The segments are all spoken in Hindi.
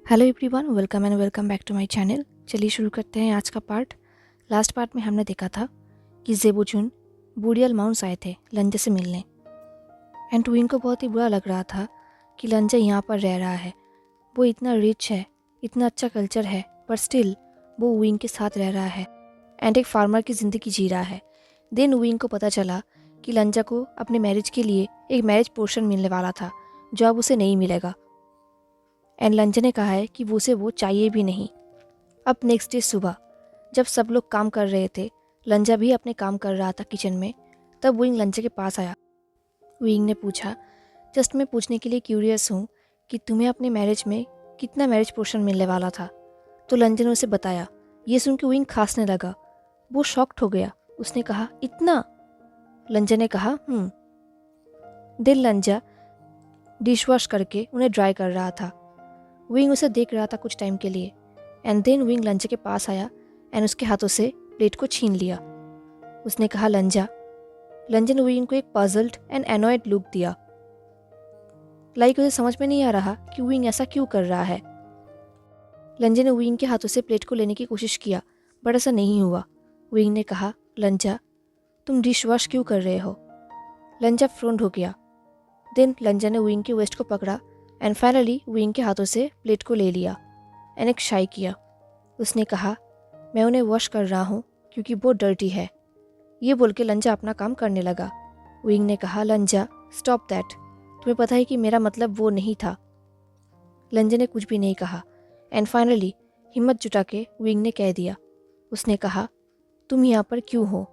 Hello everyone, welcome back to my channel. चलिए शुरू करते हैं आज का पार्ट। लास्ट पार्ट में हमने देखा था कि जेबुचुन बूढ़ियल माउंट्स आए थे लंजा से मिलने एंड टुइन को बहुत ही बुरा लग रहा था कि लंजा यहाँ पर रह रहा है। वो इतना रिच है, इतना अच्छा कल्चर है, पर स्टिल वो विंग के साथ रह रहा है एंड एक फार्मर की ज़िंदगी जी रहा है। देन विंग को पता चला कि लंजा को अपने मैरिज के लिए एक मैरिज पोर्शन मिलने वाला था जो अब उसे नहीं मिलेगा एंड लंजा ने कहा है कि उसे वो चाहिए भी नहीं। अब नेक्स्ट डे सुबह जब सब लोग काम कर रहे थे, लंजा भी अपने काम कर रहा था किचन में, तब विंग लंजा के पास आया। विंग ने पूछा, जस्ट मैं पूछने के लिए क्यूरियस हूँ कि तुम्हें अपने मैरिज में कितना मैरिज पोर्शन मिलने वाला था। तो लंजा ने उसे बताया। ये सुन के विंग खांसने लगा। वो शॉक्ड हो गया। उसने कहा, इतना? लंजा ने कहा दिल लंजा डिश वॉश करके उन्हें ड्राई कर रहा था। विंग उसे देख रहा था कुछ टाइम के लिए एंड देन विंग लंजा के पास आया एंड उसके हाथों से प्लेट को छीन लिया। उसने कहा, लंजा ने विंग को एक पजल्ड एंड एनॉयड लुक दिया। उसे समझ में नहीं आ रहा कि विंग ऐसा क्यों कर रहा है। लंजा ने विंग के हाथों से प्लेट को लेने की कोशिश किया बट ऐसा नहीं हुआ। विंग ने कहा, लंजा तुम डिश वॉश क्यों कर रहे हो? लंजा फ्रोंड हो गया। देन लंजा ने विंग के वेस्ट को पकड़ा एंड फाइनली विंग के हाथों से प्लेट को ले लिया एंड एक शाई किया। उसने कहा, मैं उन्हें वॉश कर रहा हूँ क्योंकि वो डर्टी है। ये बोल के लंजा अपना काम करने लगा। विंग ने कहा, लंजा स्टॉप दैट, तुम्हें पता है कि मेरा मतलब वो नहीं था। लंजा ने कुछ भी नहीं कहा एंड फाइनली हिम्मत जुटा के विंग ने कह दिया। उसने कहा, तुम यहाँ पर क्यों हो?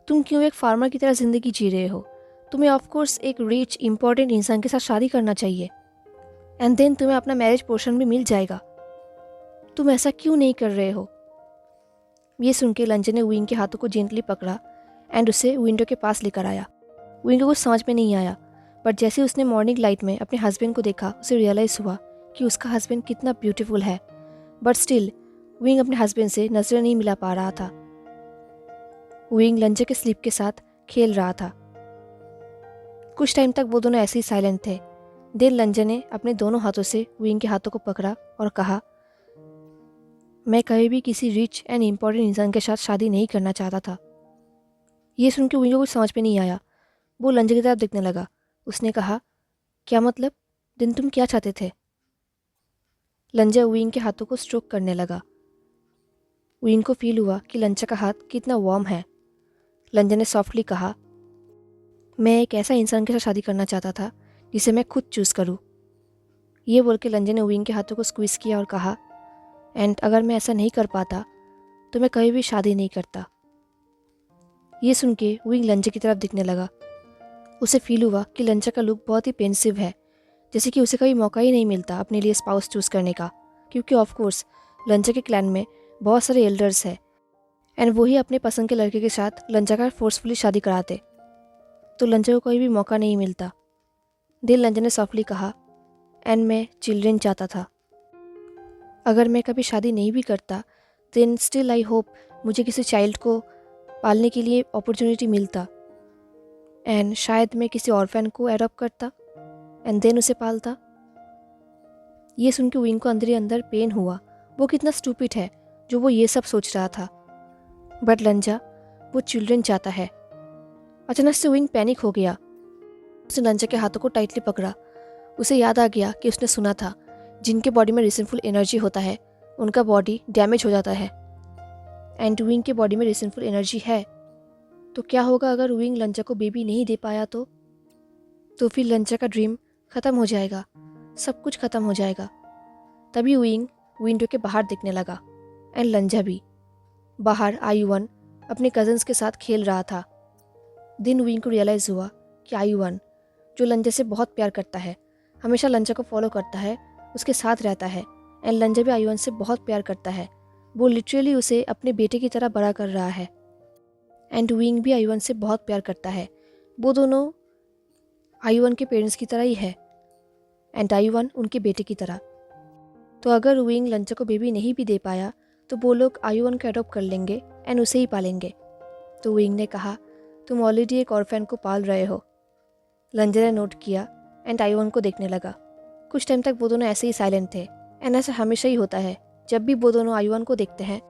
तुम क्यों एक फार्मर की तरह ज़िंदगी जी रहे हो? तुम्हें ऑफकोर्स एक रिच इंपॉर्टेंट इंसान के साथ शादी करना चाहिए एंड देन तुम्हें अपना मैरिज पोर्शन भी मिल जाएगा। तुम ऐसा क्यों नहीं कर रहे हो? ये सुन के लंजा ने विंग के हाथों को जेंटली पकड़ा एंड उसे विंडो के पास लेकर आया। विंग को कुछ समझ में नहीं आया, बट जैसे उसने मॉर्निंग लाइट में अपने हस्बैंड को देखा, उसे रियलाइज़ हुआ कि उसका हस्बैंड कितना ब्यूटीफुल है। बट स्टिल विंग अपने हस्बैंड से नजरें नहीं मिला पा रहा था। विंग लंजा के स्लीप के साथ खेल रहा था। कुछ टाइम तक वो दोनों ऐसे ही साइलेंट थे। देन लंजा ने अपने दोनों हाथों से विंग के हाथों को पकड़ा और कहा, मैं कभी भी किसी रिच एंड इम्पोर्टेंट इंसान के साथ शादी नहीं करना चाहता था। ये सुन के विंग को कुछ समझ में नहीं आया। वो लंजा की तरफ देखने लगा। उसने कहा, क्या मतलब? दिन तुम क्या चाहते थे? लंजा विंग के हाथों को स्ट्रोक करने लगा। विंग को फील हुआ कि लंजा का हाथ कितना वार्म है। लंजा ने सॉफ्टली कहा, मैं एक ऐसा इंसान के साथ शादी करना चाहता था जिसे मैं खुद चूज़ करूँ। ये बोल के लंजा ने विंग के हाथों को स्क्वीज़ किया और कहा, एंड अगर मैं ऐसा नहीं कर पाता तो मैं कभी भी शादी नहीं करता। ये सुन के विंग लंजा की तरफ दिखने लगा। उसे फील हुआ कि लंजा का लुक बहुत ही पेंसिव है, जैसे कि उसे कभी मौका ही नहीं मिलता अपने लिए स्पाउस चूज़ करने का, क्योंकि ऑफकोर्स लंजा के क्लैन में बहुत सारे एल्डर्स हैं एंड वही अपने पसंद के लड़के के साथ लंजा का फोर्सफुली शादी कराते, तो लंजा को कोई भी मौका नहीं मिलता। दिल लंजा ने सॉफ्टली कहा, एंड मैं चिल्ड्रेन चाहता था। अगर मैं कभी शादी नहीं भी करता देन स्टिल आई होप मुझे किसी चाइल्ड को पालने के लिए अपॉर्चुनिटी मिलता एंड शायद मैं किसी ऑर्फन को एडॉप्ट करता एंड देन उसे पालता। ये सुन के विंग को अंदर ही अंदर पेन हुआ। वो कितना स्टूपिड है जो वो ये सब सोच रहा था। बट लंजा वो चिल्ड्रन चाहता है। अचानक से विंग पैनिक हो गया। उसने लंजा के हाथों को टाइटली पकड़ा। उसे याद आ गया कि उसने सुना था जिनके बॉडी में रिसेंटफुल एनर्जी होता है उनका बॉडी डैमेज हो जाता है एंड विंग के बॉडी में रिसेंटफुल एनर्जी है। तो क्या होगा अगर विंग लंजा को बेबी नहीं दे पाया तो फिर लंजा का ड्रीम ख़त्म हो जाएगा, सब कुछ ख़त्म हो जाएगा। तभी विंग विंडो के बाहर देखने लगा एंड लंजा भी। बाहर आयुवन अपने कज़न्स के साथ खेल रहा था। दिन विंग को रियलाइज़ हुआ कि आयुवन जो लंजा से बहुत प्यार करता है, हमेशा लंजा को फॉलो करता है, उसके साथ रहता है एंड लंजा भी आयुवन से बहुत प्यार करता है। वो लिटरली उसे अपने बेटे की तरह बड़ा कर रहा है एंड विंग भी आयुवन से बहुत प्यार करता है। वो दोनों आयुवन के पेरेंट्स की तरह ही है एंड आयुवन उनके बेटे की तरह। तो अगर विंग लंजा को बेबी नहीं भी दे पाया तो वो लोग आयुवन को अडॉप्ट कर लेंगे एंड उसे ही पालेंगे। तो विंग ने कहा, तुम ऑलरेडी एक ऑर्फन को पाल रहे हो। लंजा ने नोट किया एंड आयुवन को देखने लगा। कुछ टाइम तक वो दोनों ऐसे ही साइलेंट थे एंड ऐसा हमेशा ही होता है, जब भी वो दोनों आयुआन को देखते हैं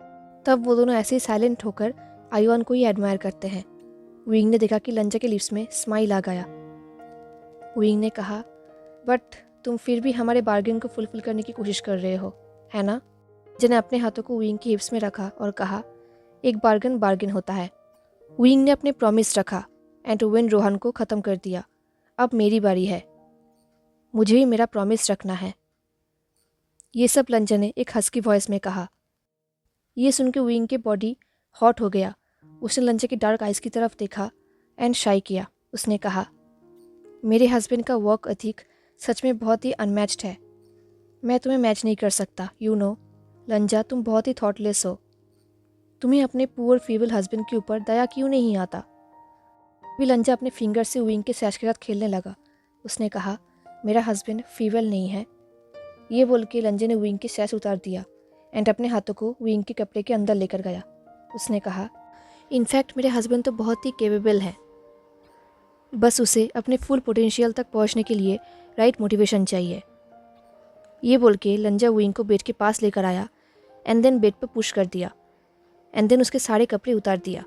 तब वो दोनों ऐसे ही साइलेंट होकर आयुआन को ही एडमायर करते हैं। विंग ने देखा कि लंजा के लिप्स में स्माइल आ गया। विंग ने कहा, बट तुम फिर भी हमारे बार्गेन को फुलफिल करने की कोशिश कर रहे हो, है ना? लंजा ने अपने हाथों को विंग की हिप्स में रखा और कहा, एक बार्गेन बार्गेन होता है। विंग ने अपने प्रॉमिस रखा एंड विन रोहन को ख़त्म कर दिया। अब मेरी बारी है, मुझे भी मेरा प्रॉमिस रखना है। ये सब लंजा ने एक हस्की वॉइस में कहा। ये सुन के विंग की बॉडी हॉट हो गया। उसने लंजा की डार्क आइज़ की तरफ देखा एंड शाई किया। उसने कहा, मेरे हस्बैंड का वर्क एथिक सच में बहुत ही अनमैच्ड है। मैं तुम्हें मैच नहीं कर सकता। यू नो लंजा, तुम बहुत ही थॉटलेस हो। तुम्हें अपने पुअर फीबल हस्बैंड के ऊपर दया क्यों नहीं आता? भी लंजा अपने फिंगर से विंग के सैश के साथ खेलने लगा। उसने कहा, मेरा हस्बैंड फीबल नहीं है। ये बोल के लंजे ने विंग के सैश उतार दिया एंड अपने हाथों को विंग के कपड़े के अंदर लेकर गया। उसने कहा, इनफैक्ट मेरे हस्बैंड तो बहुत ही केपेबल हैं, बस उसे अपने फुल पोटेंशियल तक पहुंचने के लिए राइट मोटिवेशन चाहिए। ये बोल के लंजा विंग को बेड के पास लेकर आया एंड देन बेड पर पुश कर दिया एंड देन उसके सारे कपड़े उतार दिया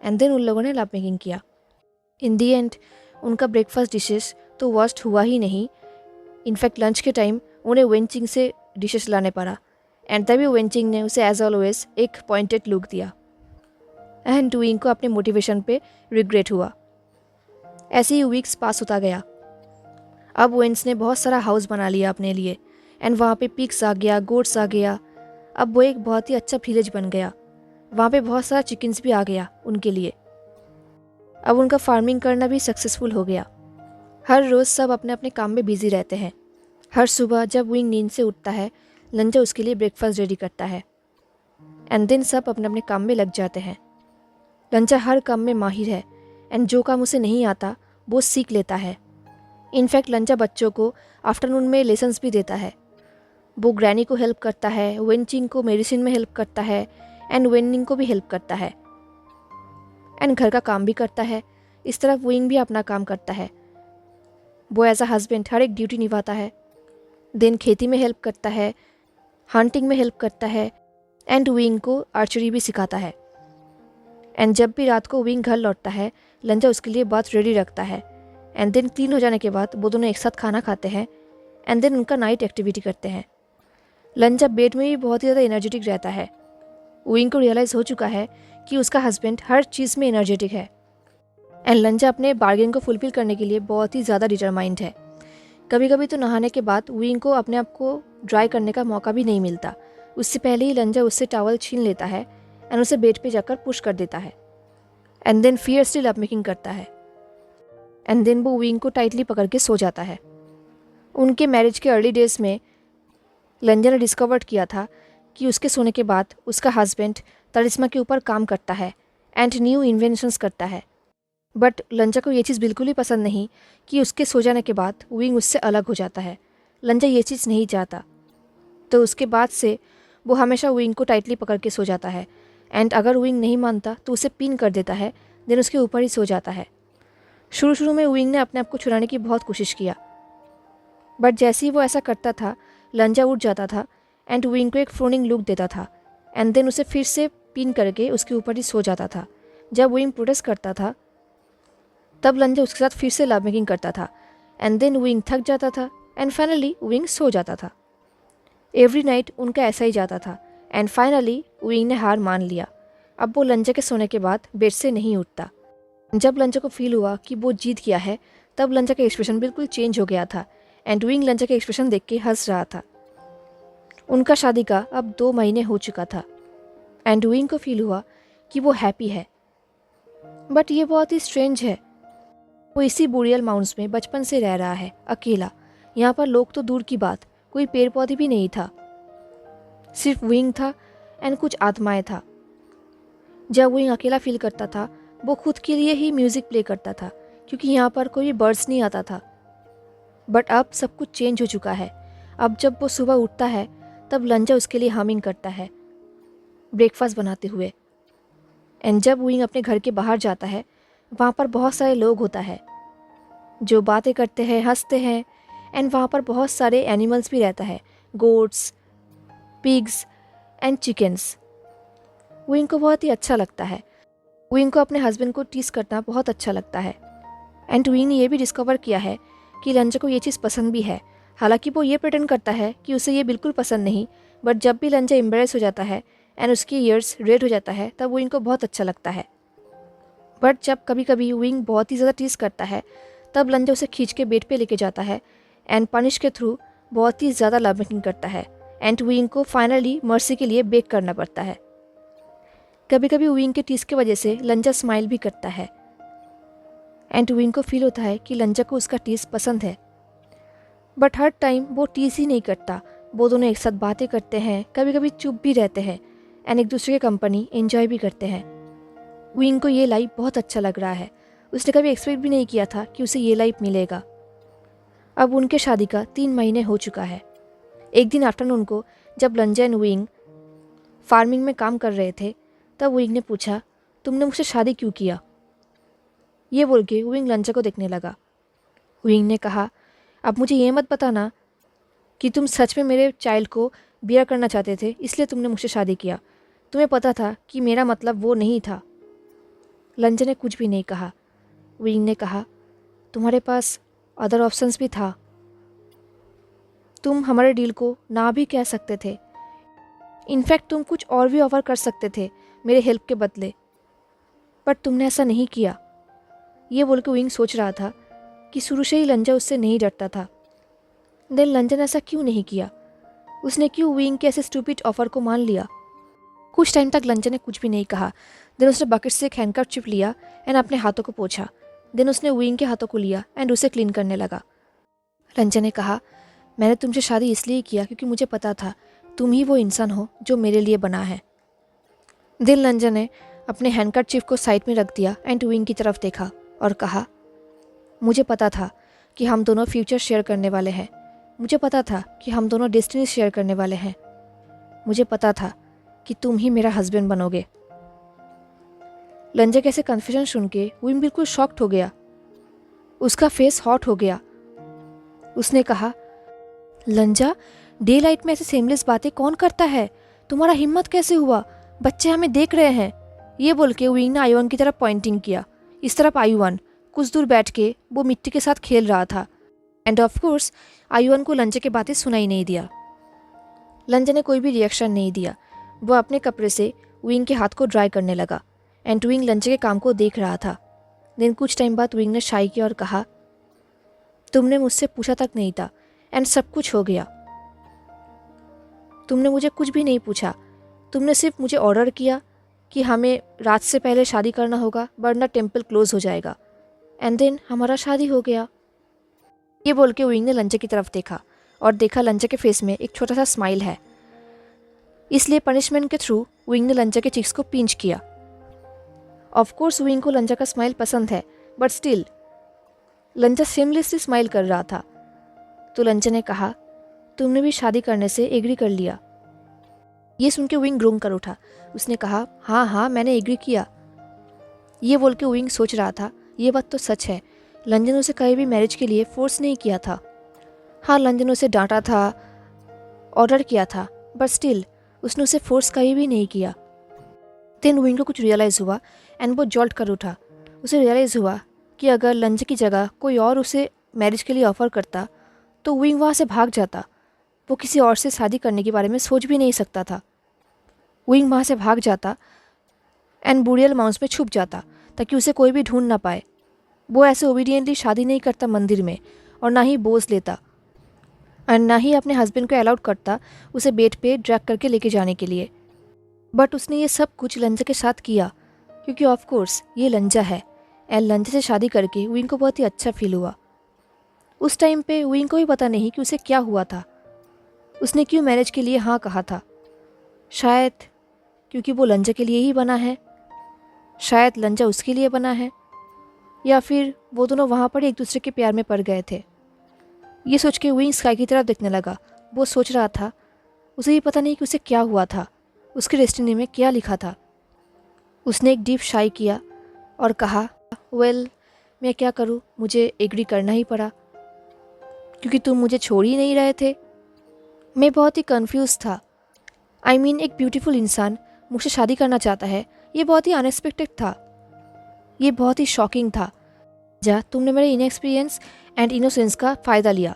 एंड देन उन लोगों ने लव मेकिंग किया। इन दी एंड उनका ब्रेकफास्ट डिशेस तो वर्स्ट हुआ ही नहीं, इनफैक्ट लंच के टाइम उन्हें वेंचिंग से डिशेस लाने पड़ा एंड तभी वेंचिंग ने उसे एज ऑलवेज एक पॉइंटेड लुक दिया एंड विंग को अपने मोटिवेशन पे रिग्रेट हुआ। ऐसे ही वीक्स पास होता गया। अब वेंस ने बहुत सारा हाउस बना लिया अपने लिए एंड वहाँ पे पिग्स आ गया, गोट्स आ गया। अब वो एक बहुत ही अच्छा विलेज बन गया। वहाँ पे बहुत सारा चिकन्स भी आ गया उनके लिए। अब उनका फार्मिंग करना भी सक्सेसफुल हो गया। हर रोज़ सब अपने अपने काम में बिजी रहते हैं। हर सुबह जब विंग नींद से उठता है, लंजा उसके लिए ब्रेकफास्ट रेडी करता है एंड देन सब अपने अपने काम में लग जाते हैं। लंजा हर काम में माहिर है एंड जो काम उसे नहीं आता वो सीख लेता है। इनफैक्ट लंजा बच्चों को आफ्टरनून में लेसन्स भी देता है। वो ग्रैनी को हेल्प करता है, वेंचिंग को मेडिसिन में हेल्प करता है एंड वेनिंग को भी हेल्प करता है एंड घर का काम भी करता है। इस तरफ विंग भी अपना काम करता है। वो एज अ हस्बैंड हर एक ड्यूटी निभाता है। देन खेती में हेल्प करता है, हंटिंग में हेल्प करता है एंड विंग को आर्चरी भी सिखाता है। एंड जब भी रात को विंग घर लौटता है, लंजा उसके लिए बात रेडी रखता है एंड देन क्लीन हो जाने के बाद वो दोनों एक साथ खाना खाते हैं एंड देन उनका नाइट एक्टिविटी करते हैं। लंजा बेड में भी बहुत ही ज़्यादा एनर्जेटिक रहता है। विंग को रियलाइज़ हो चुका है कि उसका हस्बैंड हर चीज़ में एनर्जेटिक है एंड लंजा अपने बार्गेन को फुलफिल करने के लिए बहुत ही ज़्यादा डिटरमाइंड है। कभी कभी तो नहाने के बाद विंग को अपने आप को ड्राई करने का मौका भी नहीं मिलता। उससे पहले ही लंजा उससे टॉवल छीन लेता है एंड उसे बेड पे जाकर पुश कर देता है and then fiercely love making करता है एंड देन वो विंग को टाइटली पकड़ के सो जाता है। उनके मैरिज के अर्ली डेज में लंजा ने डिस्कवर्ड किया था कि उसके सोने के बाद उसका हस्बैंड तलिस्मा के ऊपर काम करता है एंड न्यू इन्वेंशंस करता है। बट लंजा को ये चीज़ बिल्कुल ही पसंद नहीं कि उसके सो जाने के बाद विंग उससे अलग हो जाता है। लंजा ये चीज़ नहीं चाहता, तो उसके बाद से वो हमेशा विंग को टाइटली पकड़ के सो जाता है एंड अगर विंग नहीं मानता तो उसे पिन कर देता है, देन उसके ऊपर ही सो जाता है। शुरू शुरू में विंग ने अपने आप को छुड़ाने की बहुत कोशिश किया, बट जैसे ही वो ऐसा करता था, लंजा उठ जाता था एंड विंग को एक फ्रोनिंग लुक देता था एंड देन उसे फिर से पिन करके उसके ऊपर ही सो जाता था। जब विंग प्रोटेस्ट करता था तब लंजा उसके साथ फिर से लव मेकिंग करता था एंड देन विंग थक जाता था एंड फाइनली विंग सो जाता था। एवरी नाइट उनका ऐसा ही जाता था एंड फाइनली विंग ने हार मान लिया। अब वो लंजा के सोने के बाद बेड से नहीं उठता। जब लंजा को फील हुआ कि वो जीत गया है, तब लंजा का एक्सप्रेशन बिल्कुल चेंज हो गया था एंड विंग लंजा के एक्सप्रेशन देख के हंस रहा था। उनका शादी का अब 2 महीने हो चुका था एंड विंग को फील हुआ कि वो हैप्पी है। बट ये बहुत ही स्ट्रेंज है, वो इसी बुरियल माउंट्स में बचपन से रह रहा है अकेला। यहाँ पर लोग तो दूर की बात, कोई पेड़ पौधे भी नहीं था, सिर्फ विंग था एंड कुछ आत्माएं था। जब विंग अकेला फील करता था, वो खुद के लिए ही म्यूज़िक प्ले करता था क्योंकि यहाँ पर कोई बर्ड्स नहीं आता था। बट अब सब कुछ चेंज हो चुका है। अब जब वो सुबह उठता है तब लंजा उसके लिए हमिंग करता है ब्रेकफास्ट बनाते हुए एंड जब विंग अपने घर के बाहर जाता है, वहाँ पर बहुत सारे लोग होता है जो बातें करते हैं, हंसते हैं एंड वहाँ पर बहुत सारे एनिमल्स भी रहता है, goats, pigs and chickens. Wing को बहुत ही अच्छा लगता है। विंग को अपने हस्बैंड को टीज करना बहुत अच्छा लगता है। एंड विंग ने ये भी डिस्कवर किया है कि लंजा को ये चीज़ पसंद भी है। हालांकि वो ये प्रिटेंड करता है कि उसे ये बिल्कुल पसंद नहीं, बट जब भी लंजा एम्बेरेस हो जाता है एंड उसकी ईयर्स रेड हो जाता है तब विंग को बहुत अच्छा लगता है। बट जब कभी कभी विंग बहुत ही ज़्यादा टीज करता है तब लंजा उसे खींच के बेड पे लेके जाता है एंड पनिश के थ्रू बहुत ही ज़्यादा लव मेकिंग करता है एंड विंग को फाइनली मर्सी के लिए बेक करना पड़ता है। कभी कभी विंग के टीज की वजह से लंजा स्माइल भी करता है एंड विंग को फील होता है कि लंजा को उसका टीज पसंद है। बट हर टाइम वो टीज ही नहीं करता, वो दोनों एक साथ बातें करते हैं, कभी कभी चुप भी रहते हैं एंड एक दूसरे की कंपनी एंजॉय भी करते हैं। विंग को ये लाइफ बहुत अच्छा लग रहा है। उसने कभी एक्सपेक्ट भी नहीं किया था कि उसे ये लाइफ मिलेगा। अब उनके शादी का 3 महीने हो चुका है। एक दिन आफ्टरनून को जब लंजा एंड विंग फार्मिंग में काम कर रहे थे तब विंग ने पूछा, तुमने मुझसे शादी क्यों किया? ये बोल के विंग लंजा को देखने लगा। विंग ने कहा, अब मुझे ये मत बताना कि तुम सच में मेरे चाइल्ड को बियर करना चाहते थे इसलिए तुमने मुझसे शादी किया। तुम्हें पता था कि मेरा मतलब वो नहीं था। लंजा ने कुछ भी नहीं कहा। विंग ने कहा, तुम्हारे पास अदर ऑप्शंस भी था। तुम हमारे डील को ना भी कह सकते थे। इनफैक्ट तुम कुछ और भी ऑफर कर सकते थे मेरे हेल्प के बदले, बट तुमने ऐसा नहीं किया। ये बोल के विंग सोच रहा था कि शुरू से ही लंजा उससे नहीं डरता था। देन लंजा ने ऐसा क्यों नहीं किया? उसने क्यों विंग के ऐसे स्टूपिड ऑफर को मान लिया? कुछ टाइम तक लंजा ने कुछ भी नहीं कहा। देन उसने बकेट से एक हैंडकरचिप लिया एंड अपने हाथों को पोंछा। देन उसने विंग के हाथों को लिया एंड उसे क्लीन करने लगा। लंजा ने कहा, मैंने तुमसे शादी इसलिए किया क्योंकि मुझे पता था तुम ही वो इंसान हो जो मेरे लिए बना है। देन लंजा ने अपने हैंडकरचिप को साइड में रख दिया एंड विंग की तरफ देखा और कहा, मुझे पता था कि हम दोनों फ्यूचर शेयर करने वाले हैं। मुझे पता था कि हम दोनों डेस्टिनी शेयर करने वाले हैं। मुझे पता था कि तुम ही मेरा हस्बैंड बनोगे। लंजा के ऐसे कन्फ्यूजन सुन के विंग बिल्कुल शॉक्ड हो गया। उसका फेस हॉट हो गया। उसने कहा, लंजा, डे लाइट में ऐसे सेमलेस बातें कौन करता है? तुम्हारा हिम्मत कैसे हुआ? बच्चे हमें देख रहे हैं। ये बोल के विंग ने आयुआन की तरफ पॉइंटिंग किया। इस तरफ आयुआन कुछ दूर बैठ के वो मिट्टी के साथ खेल रहा था एंड ऑफ कोर्स आयुआन को लंजा की बातें सुनाई नहीं दिया। लंजा ने कोई भी रिएक्शन नहीं दिया। वो अपने कपड़े से विंग के हाथ को ड्राई करने लगा एंड विंग लंजा के काम को देख रहा था। देन कुछ टाइम बाद विंग ने शाई किया और कहा, तुमने मुझसे पूछा तक नहीं था एंड सब कुछ हो गया। तुमने मुझे कुछ भी नहीं पूछा। तुमने सिर्फ मुझे ऑर्डर किया कि हमें रात से पहले शादी करना होगा वरना टेम्पल क्लोज हो जाएगा एंड देन हमारा शादी हो गया। ये बोल के विंग ने लंजा की तरफ देखा और देखा लंजा के फेस में एक छोटा सा स्माइल है। इसलिए पनिशमेंट के थ्रू विंग ने लंजा के चिक्स को पिंच किया। ऑफ कोर्स विंग को लंजा का स्माइल पसंद है, बट स्टिल लंजा सेमलेसली स्माइल कर रहा था। तो लंजा ने कहा, तुमने भी शादी करने से एग्री कर लिया? ये सुन के विंग ग्रूम कर उठा। उसने कहा, हाँ हाँ, मैंने एग्री किया। ये बोल के विंग सोच रहा था, ये बात तो सच है, लंजा ने उसे कहीं भी मैरिज के लिए फोर्स नहीं किया था। हाँ, लंजा ने उसे डांटा था, ऑर्डर किया था, बट स्टिल उसने उसे फोर्स कहीं भी नहीं किया। देन विंग को कुछ रियलाइज़ हुआ एंड वो जॉल्ट कर उठा। उसे रियलाइज़ हुआ कि अगर लंजा की जगह कोई और उसे मैरिज के लिए ऑफ़र करता तो विंग वहाँ से भाग जाता। वो किसी और से शादी करने के बारे में सोच भी नहीं सकता था। विंग वहाँ से भाग जाता एंड बूरियल माउंट्स में छुप जाता ताकि उसे कोई भी ढूंढ ना पाए। वो ऐसे ओबीडियंटली शादी नहीं करता मंदिर में, और ना ही बोझ लेता, और ना ही अपने हस्बैंड को अलाउड करता उसे बेड पे ड्रैग करके लेके जाने के लिए। बट उसने ये सब कुछ लंजा के साथ किया क्योंकि ऑफ कोर्स ये लंजा है एंड लंजा से शादी करके विंग को बहुत ही अच्छा फील हुआ। उस टाइम पे विंग को भी पता नहीं कि उसे क्या हुआ था, उसने क्यों मैरिज के लिए हाँ कहा था। शायद क्योंकि वो लंजा के लिए ही बना है, शायद लंजा उसके लिए बना है, या फिर वो दोनों वहाँ पर एक दूसरे के प्यार में पड़ गए थे। ये सोच के विंग स्काई की तरफ देखने लगा। वो सोच रहा था उसे भी पता नहीं कि उसे क्या हुआ था, उसके डेस्टिनी में क्या लिखा था। उसने एक डीप शाई किया और कहा, वेल मैं क्या करूँ, मुझे एग्री करना ही पड़ा क्योंकि तुम मुझे छोड़ ही नहीं रहे थे। मैं बहुत ही कंफ्यूज था। आई मीन एक ब्यूटीफुल इंसान मुझसे शादी करना चाहता है, ये बहुत ही अनएक्सपेक्टेड था, ये बहुत ही शॉकिंग था। जा तुमने मेरे इनएक्सपीरियंस एंड इनोसेंस का फ़ायदा लिया,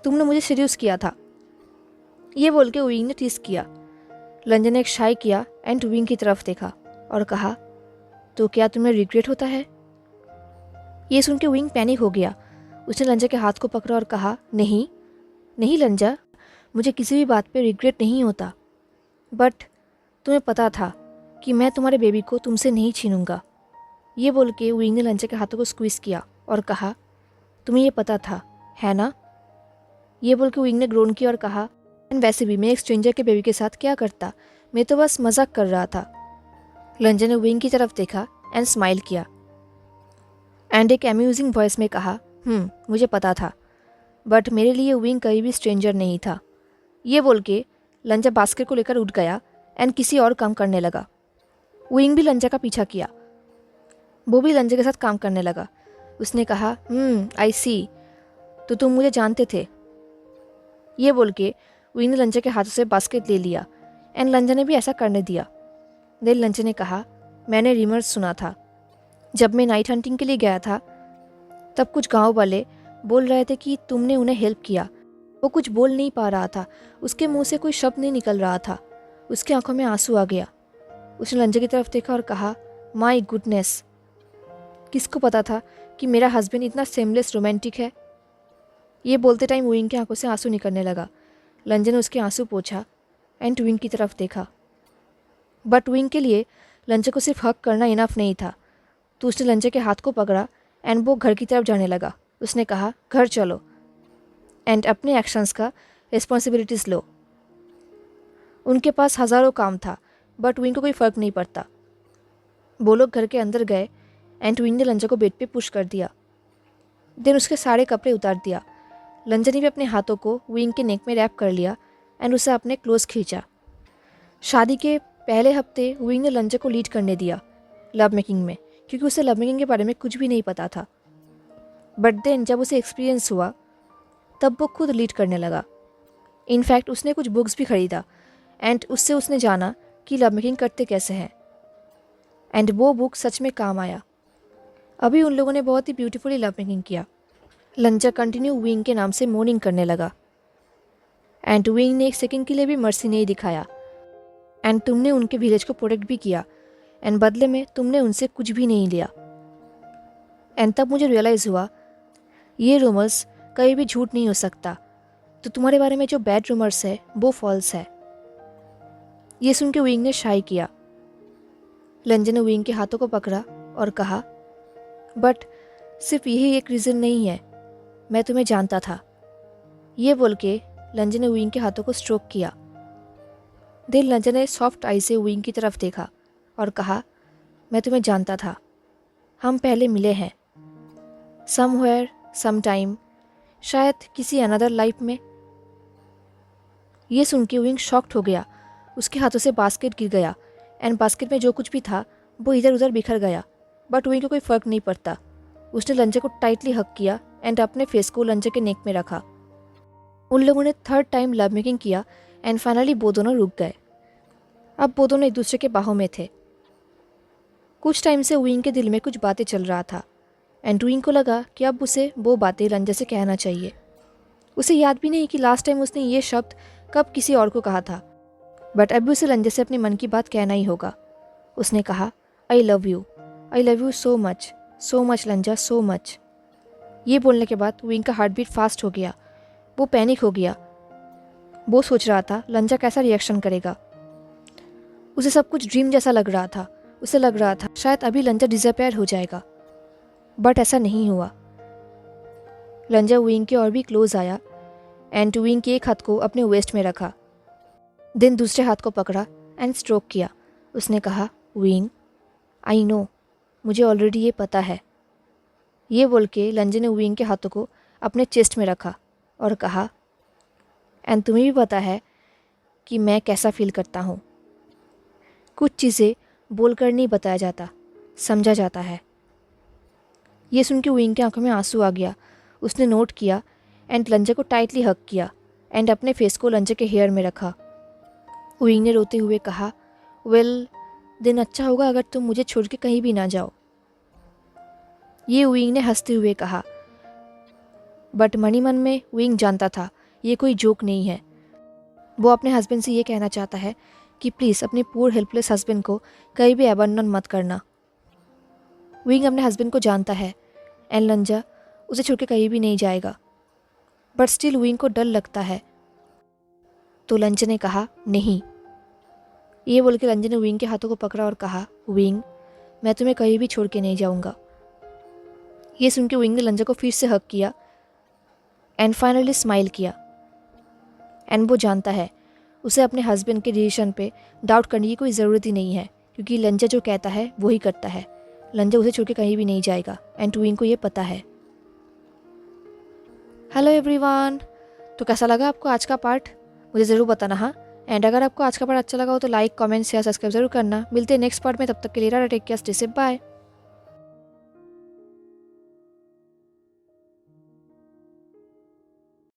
तुमने मुझे सीड्यूस किया था। ये बोल के विंग ने टीस किया। लंजन ने एक शाई किया एंड विंग की तरफ देखा और कहा, तो क्या तुम्हें रिग्रेट होता है? ये सुन के विंग पैनिक हो गया। उसने लंजा के हाथ को पकड़ा और कहा, नहीं नहीं लंजा, मुझे किसी भी बात पे रिग्रेट नहीं होता, बट तुम्हें पता था कि मैं तुम्हारे बेबी को तुमसे नहीं छीनूंगा। ये बोल के विंग ने लंजा के हाथों को स्क्वीज़ किया और कहा, तुम्हें ये पता था, है ना? ये बोल के विंग ने ग्रोन किया और कहा, एंड वैसे भी मैं एक स्ट्रेंजर के बेबी के साथ क्या करता, मैं तो बस मजाक कर रहा था। लंजा ने विंग की तरफ देखा एंड स्माइल किया एंड एक अम्यूजिंग वॉइस में कहा, मुझे पता था, बट मेरे लिए विंग कहीं भी स्ट्रेंजर नहीं था। ये बोल के लंजा बास्केट को लेकर उठ गया एंड किसी और काम करने लगा। विंग भी लंजा का पीछा किया, वो भी लंजा के साथ काम करने लगा। उसने कहा, आई सी, तो तुम मुझे जानते थे। ये बोल के विंग ने लंजा के हाथों से बास्केट ले लिया एंड लंजा ने भी ऐसा करने दिया। देन लंजा ने कहा, मैंने रिमर्स सुना था। जब मैं नाइट हंटिंग के लिए गया था तब कुछ गांव वाले बोल रहे थे कि तुमने उन्हें हेल्प किया। वो कुछ बोल नहीं पा रहा था, उसके मुंह से कोई शब्द नहीं निकल रहा था, उसकी आंखों में आंसू आ गया। उसने लंजा की तरफ देखा और कहा, माय गुडनेस, किसको पता था कि मेरा हस्बैंड इतना सेमलेस रोमांटिक है। ये बोलते टाइम विंग की आंखों से आंसू निकलने लगा। लंजा ने उसके आंसू पोंछा एंड विंग की तरफ देखा, बट विंग के लिए लंजा को सिर्फ हक करना इनफ नहीं था, तो उसने लंजा के हाथ को पकड़ा एंड वो घर की तरफ जाने लगा। उसने कहा, घर चलो एंड अपने एक्शंस का रिस्पॉन्सिबिलिटीज़ लो। उनके पास हज़ारों काम था, बट विंग को कोई फ़र्क नहीं पड़ता। वो लोग घर के अंदर गए एंड विंग ने लंजा को बेड पे पुश कर दिया। देन उसके सारे कपड़े उतार दिया। लंजा ने भी अपने हाथों को विंग के नेक में रैप कर लिया एंड उसे अपने क्लोज खींचा। शादी के पहले हफ्ते विंग ने लंजा को लीड करने दिया लव मेकिंग में, क्योंकि उसे लव मेकिंग के बारे में कुछ भी नहीं पता था। बट देन जब उसे एक्सपीरियंस हुआ तब वो खुद लीड करने लगा। इनफैक्ट उसने कुछ बुक्स भी खरीदा एंड उससे उसने जाना कि लव मेकिंग करते कैसे हैं, एंड वो बुक सच में काम आया। अभी उन लोगों ने बहुत ही ब्यूटीफुली लव मेकिंग किया। लंजा कंटिन्यू विंग के नाम से मोर्निंग करने लगा एंड विंग ने एक सेकंड के लिए भी मर्सी नहीं दिखाया। एंड तुमने उनके विलेज को प्रोटेक्ट भी किया एंड बदले में तुमने उनसे कुछ भी नहीं लिया। एंड तब मुझे रियलाइज़ हुआ ये रूमर्स कहीं भी झूठ नहीं हो सकता, तो तुम्हारे बारे में जो बैड रूमर्स है वो फॉल्स है। ये सुन के विंग ने शाई किया। लंजा ने विंग के हाथों को पकड़ा और कहा, बट सिर्फ यही एक रीज़न नहीं है, मैं तुम्हें जानता था। ये बोल के लंजा ने विंग के हाथों को स्ट्रोक किया। देन लंजा ने सॉफ्ट आई से विंग की तरफ देखा और कहा, मैं तुम्हें जानता था, हम पहले मिले हैं समवेयर सम टाइम, शायद किसी अनदर लाइफ में। ये सुन के विंग शॉक्ड हो गया। उसके हाथों से बास्केट गिर गया एंड बास्केट में जो कुछ भी था वो इधर उधर बिखर गया, बट विंग को कोई फ़र्क नहीं पड़ता। उसने लंजा को टाइटली हक किया एंड अपने फेस को लंजा के नेक में रखा। उन लोगों ने थर्ड टाइम लव मेकिंग किया एंड फाइनली वो दोनों रुक गए। अब वो दोनों एक दूसरे के बाहों में थे। कुछ टाइम से विंग के दिल में कुछ बातें चल रहा था एंड विंग को लगा कि अब उसे वो बातें लंजा से कहना चाहिए। उसे याद भी नहीं कि लास्ट टाइम उसने ये शब्द कब किसी और को कहा था, बट अभी उसे लंजा से अपने मन की बात कहना ही होगा। उसने कहा, I love you so much लंजा, so much. ये बोलने के बाद विंग का हार्ट बीट फास्ट हो गया। वो पैनिक हो गया। वो सोच रहा था लंजा कैसा रिएक्शन करेगा। उसे सब कुछ ड्रीम जैसा लग रहा था। उसे लग रहा था शायद अभी लंजा डिसअपेयर हो जाएगा, बट ऐसा नहीं हुआ। लंजा विंग के और भी क्लोज आया एंड विंग के एक हाथ को अपने वेस्ट में रखा, देन दूसरे हाथ को पकड़ा एंड स्ट्रोक किया। उसने कहा, विंग, आई नो, मुझे ऑलरेडी ये पता है। ये बोल के लंजा ने विंग के हाथों को अपने चेस्ट में रखा और कहा, एंड तुम्हें भी पता है कि मैं कैसा फील करता हूँ। कुछ चीज़ें बोलकर नहीं बताया जाता, समझा जाता है। ये सुन के विंग की आंखों में आंसू आ गया। उसने नोट किया एंड लंजा को टाइटली हग किया एंड अपने फेस को लंजा के हेयर में रखा। विंग ने रोते हुए कहा, वेल दिन अच्छा होगा अगर तुम मुझे छोड़ के कहीं भी ना जाओ। ये विंग ने हंसते हुए कहा, बट मनी मन में विंग जानता था ये कोई जोक नहीं है। वो अपने हस्बैंड से ये कहना चाहता है कि प्लीज़ अपने पूर हेल्पलेस हस्बैंड को कहीं भी अबंडन मत करना। विंग अपने हस्बैंड को जानता है एंड लंजा उसे छोड़ के कहीं भी नहीं जाएगा, बट स्टिल विंग को डर लगता है। तो लंजा ने कहा नहीं। ये बोल के लंजा ने विंग के हाथों को पकड़ा और कहा, विंग मैं तुम्हें कहीं भी छोड़ के नहीं जाऊंगा। ये सुन के विंग ने लंजा को फिर से हक किया एंड फाइनली स्माइल किया। एंड वो जानता है उसे अपने हस्बैंड के डिसीजन पे डाउट करने की कोई ज़रूरत ही नहीं है, क्योंकि लंजा जो कहता है वो ही करता है। लंजा उसे छोड़ के कहीं भी नहीं जाएगा एंड विंग को ये पता है। हेलो एवरीवन, तो कैसा लगा आपको आज का पार्ट? मुझे ज़रूर बताना। हाँ, एंड अगर आपको आज का पार्ट अच्छा लगा हो तो लाइक, कमेंट, शेयर, सब्सक्राइब जरूर करना। मिलते हैं नेक्स्ट पार्ट में, तब तक के लिए take care, stay safe, bye.